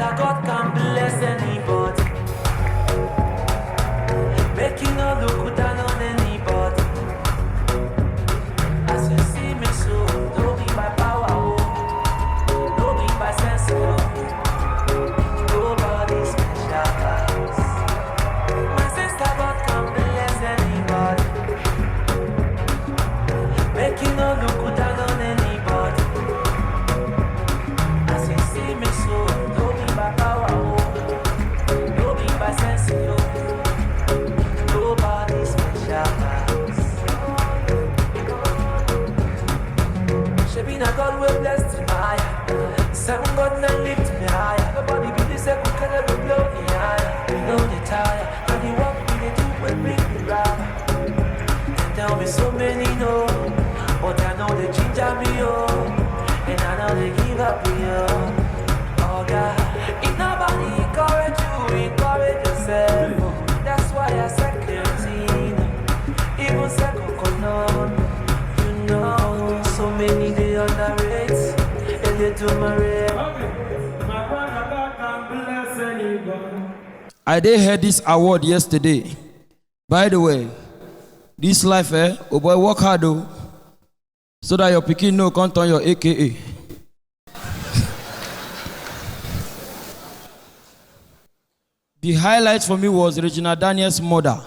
Father God can bless anybody. Make you no look down on anybody. As you see me so, don't be by power, oh. Don't be by sense, oh. Nobody special. My sister God can bless anybody. Make you no look down on anybody. As you see me so, don't be by power, oh. Don't be by sense, oh. Nobody special. She be na God will bless me higher. Seven God now lift me higher. Nobody be the second can ever blow me higher. We know the tire, and the work we dey do will bring me round. And tell me so many no, but I know they ginger me oh, and I know they give up me oh. Oh God, if nobody encourage you, encourage yourself. Oh. That's why I second even second could you know, so many they underrate, and they do my real. I did hear this award yesterday. By the way, this life, oh boy, work hard though, so that your pikin no can't turn your AKA. The highlight for me was Regina Daniel's mother.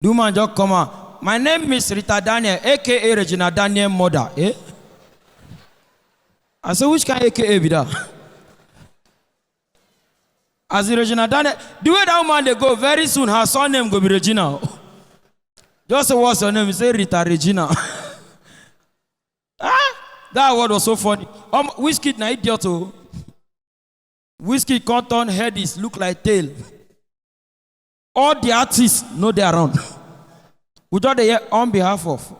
The woman just come out. My name is Rita Daniel, AKA Regina Daniel's mother. Eh? I said, which kind of AKA be that? As the Regina Daniel, the way that woman they go, very soon her son name go be Regina. Just say what's her name? He say Rita Regina. That word was so funny. Whiskey na idiot oh. Whiskey cotton head is look like tail. All the artists know they are around. We thought they hear on behalf of.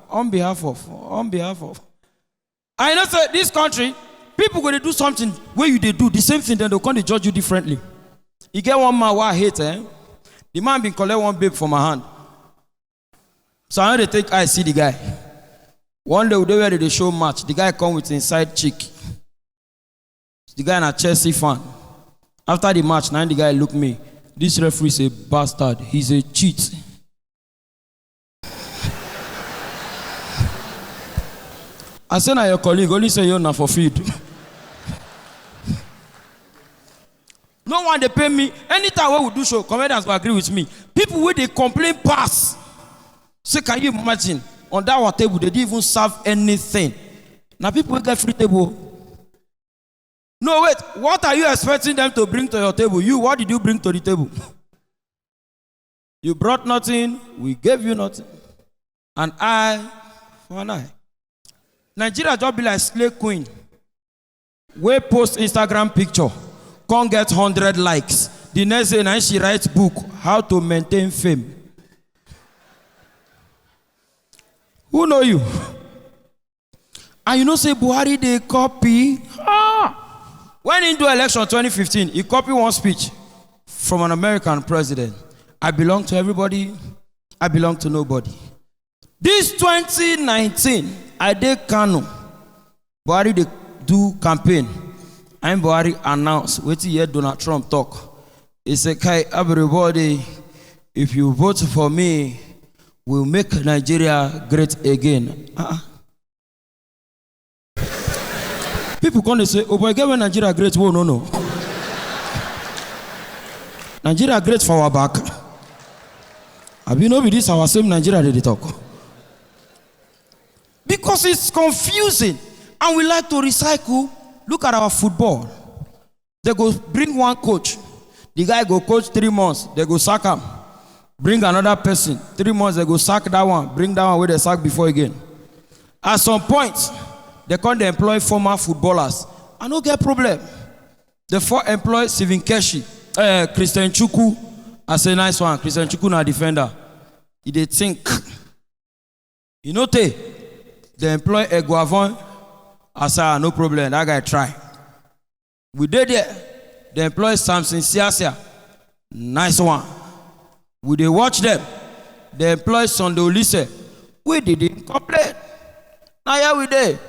I know say this country, people when they do something where you they do the same thing, then they'll come to judge you differently. You get one man who I hate, the man been collect one babe from my hand. So I know they take I see the guy. One day they were the show match. The guy come with inside chick. The guy na Chelsea fan. After the match, now the guy look me. This referee is a bastard. He's a cheat. I said, now your colleague only say you're not for feed. No one they pay me. Anytime we do show, comedians will agree with me. People where they complain pass. So can you imagine? On that one table, they didn't even serve anything. Now people get free table. No, wait. What are you expecting them to bring to your table? You, what did you bring to the table? You brought nothing. We gave you nothing. An eye for an eye. Nigeria just be like slave queen. We post Instagram picture. Can't get 100 likes. The next day, now she writes book, How to Maintain Fame. Who know you? And you know say Buhari they copy. When he do election 2015, he copied one speech from an American president. I belong to everybody. I belong to nobody. This 2019, I did Kano. Buhari they do campaign. And Buhari announced, wait till hear Donald Trump talk. He said, "Kai, everybody, if you vote for me, we'll make Nigeria great again." People come and say, "Oh boy, get when Nigeria great." Whoa, no. Nigeria great for our back. Have you know with this our same Nigeria they talk? Because it's confusing and we like to recycle. Look at our football. They go bring one coach. The guy go coach 3 months. They go sack him. Bring another person. 3 months, they go sack that one. Bring that one where they sack before again. At some point, they can't employ former footballers. I don't get problem. They employ Steven Keshi, Christian Chukwu. I say nice one. Christian Chukwu na defender. They think. You know they employ Eguavon. I say no problem. That guy try. We did there. They employ Samson Siasia. Nice one. We they watch them. They employ Sunday Olise. We didn't complain. Now here we did.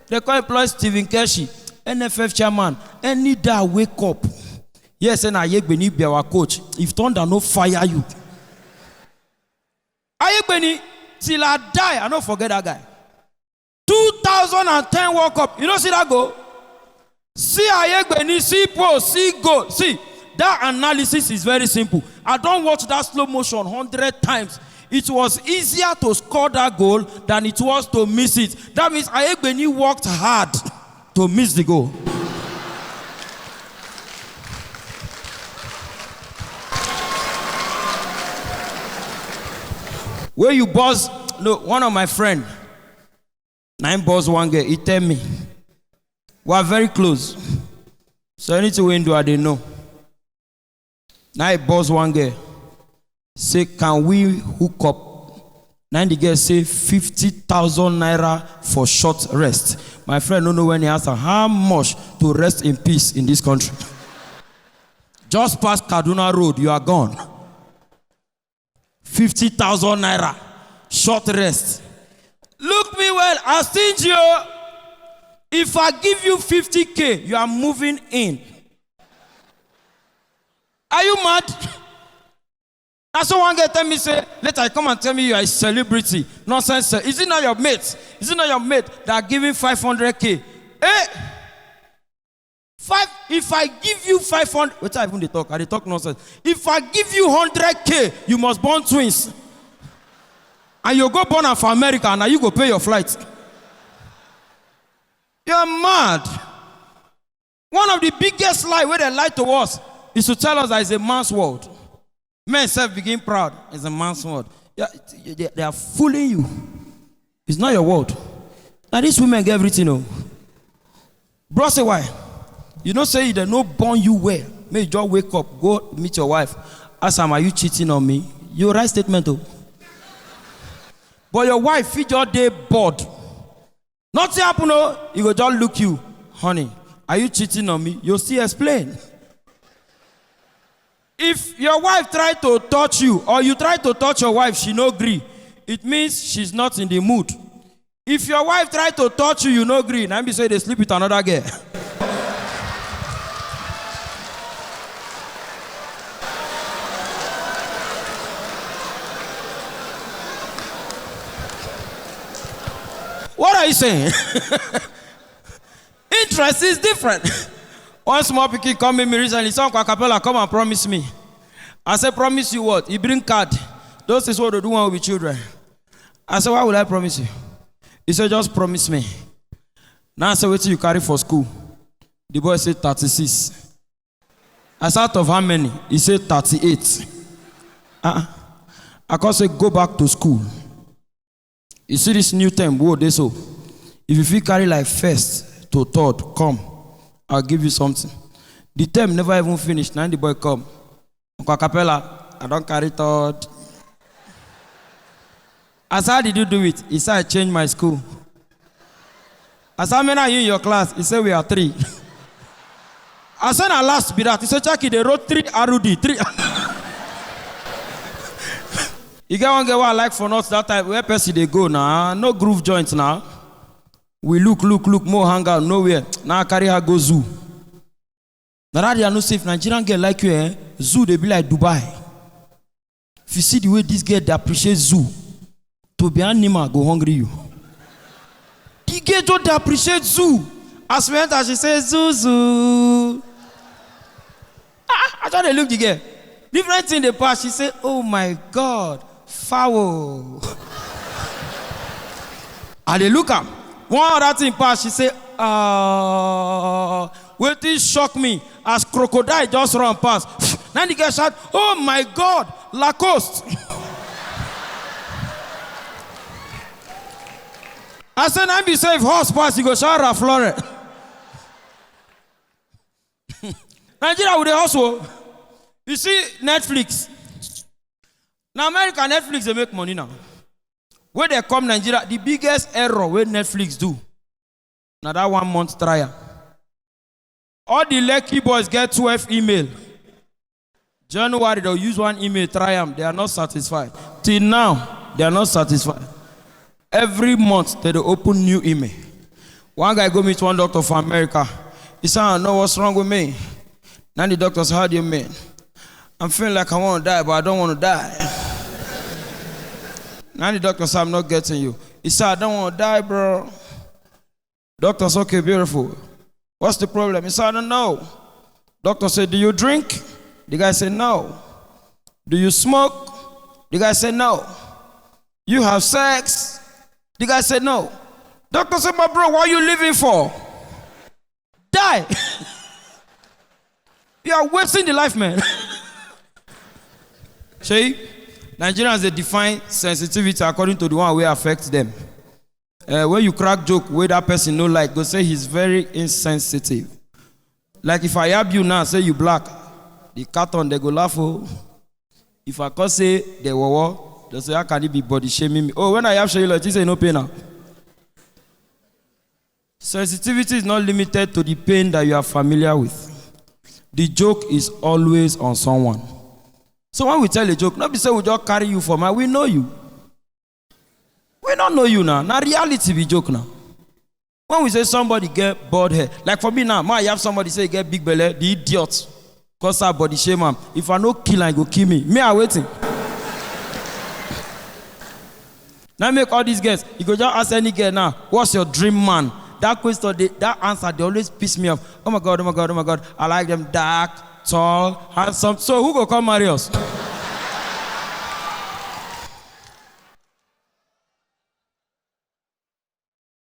They can employ Steven Keshi, NFF chairman. Any day I wake up, Yes, and Ayegbeni be our coach. If thunder no fire you. Ayegbeni, till I die, I don't forget that guy. 2010 World Cup. You know, see that go? See Ayegbeni, see post, see goal. See, that analysis is very simple. I don't watch that slow motion 100 times. It was easier to score that goal than it was to miss it. That means Ayegbeni worked hard to miss the goal. Where you boss, no, one of my friend, 9 boss one girl, he tell me, we are very close. So anything we do, I didn't know. Now he boss one girl, say, can we hook up? Now the girl say 50,000 naira for short rest. My friend don't know when he asked her, how much to rest in peace in this country? Just past Kaduna Road, you are gone. 50,000 naira, short rest. Look me well, I stingy you. If I give you 50K, you are moving in. Are you mad? That's what one guy tell me, say, later come and tell me you are a celebrity. Nonsense, sir. Is it not your mate? Is it not your mate that are giving 500K? Eh? If I give you 500, wait till even they talk. They talk nonsense. If I give you 100K, you must born twins. And you go born for America, and now you go pay your flight. You're mad. One of the biggest lies where they lie to us is to tell us that it's a man's world. Men self begin proud. It's a man's world. Yeah, they are fooling you. It's not your world. Now these women get everything. Oh. Bro, say why? You don't say they no born you well. May you just wake up, go meet your wife. Ask her, are you cheating on me? You write statement. Oh. But your wife, feed your day bored. Nothing happen. Oh. He will just look you. Honey, are you cheating on me? You'll still explain. If your wife try to touch you, or you try to touch your wife, she no agree. It means she's not in the mood. If your wife try to touch you, you no agree. Now be say they sleep with another girl. What are you saying? Interest is different. One small pikin come in me recently, some ACAPELLA come and promise me. I said, promise you what? He bring card. Those is what they do one with children. I said, why would I promise you? He said, just promise me. Now I said, wait till you carry for school. The boy said 36. I said, out of how many? He said 38. I can say, go back to school. You see this new term, what they so? If you feel carry like first to third, come. I'll give you something. The term never even finished. Now the boy come. ACAPELLA, I don't carry third. I said, how did you do it? He said, I changed my school. I said, how many are you in your class? He said, we are 3. I said, I last be that. He said, Chucky, they wrote 3 RUD. 3. You get one girl I like for us that time. Where person they go now? No groove joints now. We look, more hang out, nowhere. Now I carry her go zoo. Now that they are no safe. Nigerian girl like you, eh? Zoo, they be like Dubai. If you see the way this girl, they appreciate zoo. To be animal, go hungry you. The girl don't appreciate zoo. As we enter, she says, zoo. I try to look the girl. Different thing in the past, she said, oh my God, foul. And they look at one other thing pass, she said, wait till shock me as crocodile just run past. Then the girl shout, oh my God, Lacoste. I said, I'm be safe, horse pass, you go shout Ralph Lauren. Nigeria with the hustle. You see Netflix. Now America, Netflix, they make money now. When they come Nigeria, the biggest error where Netflix do. Now that 1 month trial. All the lucky boys get 12 email. January, they'll use 1 email, try them. They are not satisfied. Till now, they are not satisfied. Every month, they open new email. One guy go meet one doctor from America. He said, I know what's wrong with me. Now the doctor said, how do you mean? I'm feeling like I want to die, but I don't want to die. Now the doctor said, I'm not getting you. He said, I don't want to die, bro. Doctor said, okay, beautiful. What's the problem? He said, I don't know. Doctor said, do you drink? The guy said, no. Do you smoke? The guy said, no. You have sex? The guy said, no. Doctor said, my bro, what are you living for? Die. You are wasting the life, man. See, Nigerians, they define sensitivity according to the one way affects them. When you crack joke where that person no like, go say he's very insensitive. Like if I have you now, say you black, the carton they go laugh. Oh. If I can say they were, they say how can it be body shaming me? Oh, when I have show you like this, say no pain now. Sensitivity is not limited to the pain that you are familiar with. The joke is always on someone. So when we tell a joke, not be say we just carry you for man, we know you. We don't know you now. Now reality be joke now. When we say somebody get bald hair, like for me now, I have somebody say get big belly, the idiot, cause our body shame him. If I no kill him, go kill me. Me I waiting. Now make all these guys. You go just ask any girl now, what's your dream man? That question, that answer, they always piss me off. Oh my God, oh my God, oh my God. I like them dark, tall, handsome. So who go come marry us?